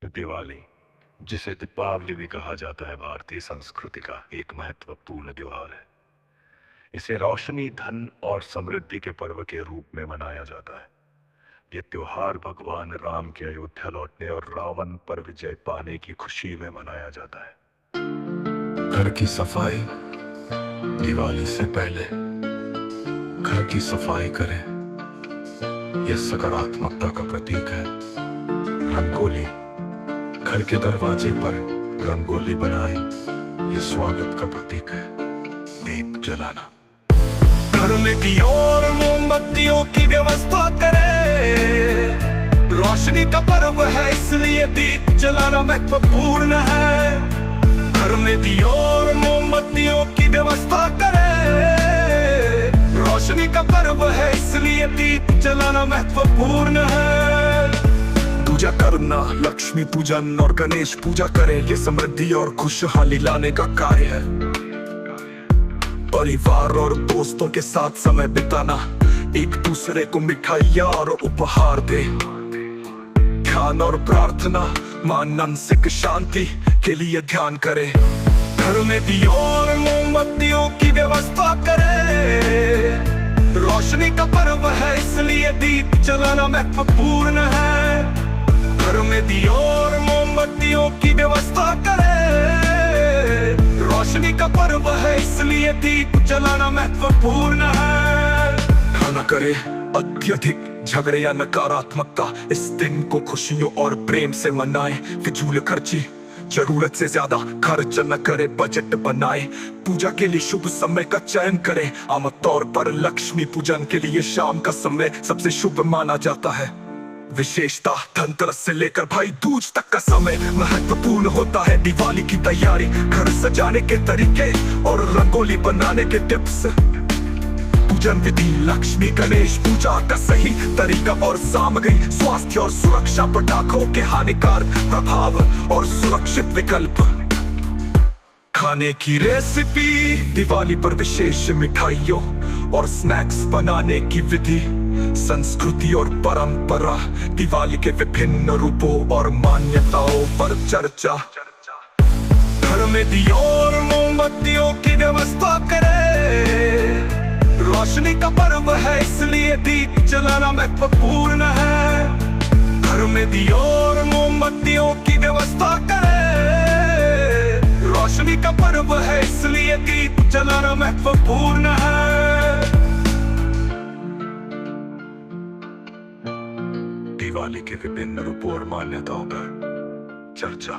दिवाली, जिसे दीपावली भी कहा जाता है, भारतीय संस्कृति का एक महत्वपूर्ण त्योहार है। इसे रोशनी, धन और समृद्धि के पर्व के रूप में मनाया जाता है। ये त्योहार भगवान राम के अयोध्या लौटने और रावण पर विजय पाने की खुशी में मनाया जाता है। घर की सफाई। दिवाली से पहले घर की सफाई करें। यह सकारात्मकता का प्रतीक है। रंगोली। घर के दरवाजे पर रंगोली बनाएं। यह स्वागत का प्रतीक है। दीप जलाना। घर में दियों और मोमबत्तियों की व्यवस्था करें। रोशनी का पर्व है, इसलिए दीप जलाना महत्वपूर्ण है। घर में दियों और मोमबत्तियों की व्यवस्था करें। रोशनी का पर्व है, इसलिए दीप जलाना महत्वपूर्ण है। पूजा करना, लक्ष्मी पूजन और गणेश पूजा करें। ये समृद्धि और खुशहाली लाने का कार्य है। परिवार और दोस्तों के साथ समय बिताना, एक दूसरे को मिठाइयाँ और उपहार दे। ध्यान और प्रार्थना, मानसिक शांति के लिए ध्यान करें। घर में दियों और मोमबत्तियों की व्यवस्था करें। रोशनी का पर्व है, इसलिए दीप जलाना महत्वपूर्ण है। घर में दियों और मोमबत्तियों की व्यवस्था करें। रोशनी का पर्व है, इसलिए दीप जलाना महत्वपूर्ण है। ना करे अत्यधिक झगड़े या नकारात्मकता। इस दिन को खुशियों और प्रेम से मनाएं। फिजूल खर्ची, जरूरत से ज्यादा खर्च न करे। बजट बनाए। पूजा के लिए शुभ समय का चयन करें। आमतौर पर लक्ष्मी पूजन के लिए शाम का समय सबसे शुभ माना जाता है। विशेषता, धनतेरस से लेकर भाई दूज तक का समय महत्वपूर्ण होता है। दिवाली की तैयारी, घर सजाने के तरीके और रंगोली बनाने के टिप्स। पूजन विधि, लक्ष्मी गणेश पूजा का सही तरीका और सामग्री। स्वास्थ्य और सुरक्षा, पटाखों के हानिकारक प्रभाव और सुरक्षित विकल्प। खाने की रेसिपी, दिवाली पर विशेष मिठाइयों और स्नैक्स बनाने की विधि। संस्कृति और परंपरा, दिवाली के विभिन्न रूपों और मान्यताओं पर चर्चा। घर में दियों और मोमबत्तियों की व्यवस्था करें। रोशनी का पर्व है, इसलिए दीप जलाना महत्वपूर्ण है। घर में दियों और मोमबत्तियों की व्यवस्था करें। रोशनी का पर्व है, इसलिए दीप जलाना महत्वपूर्ण है। दिवाली के विभिन्न रूपों और मान्यताओं पर चर्चा।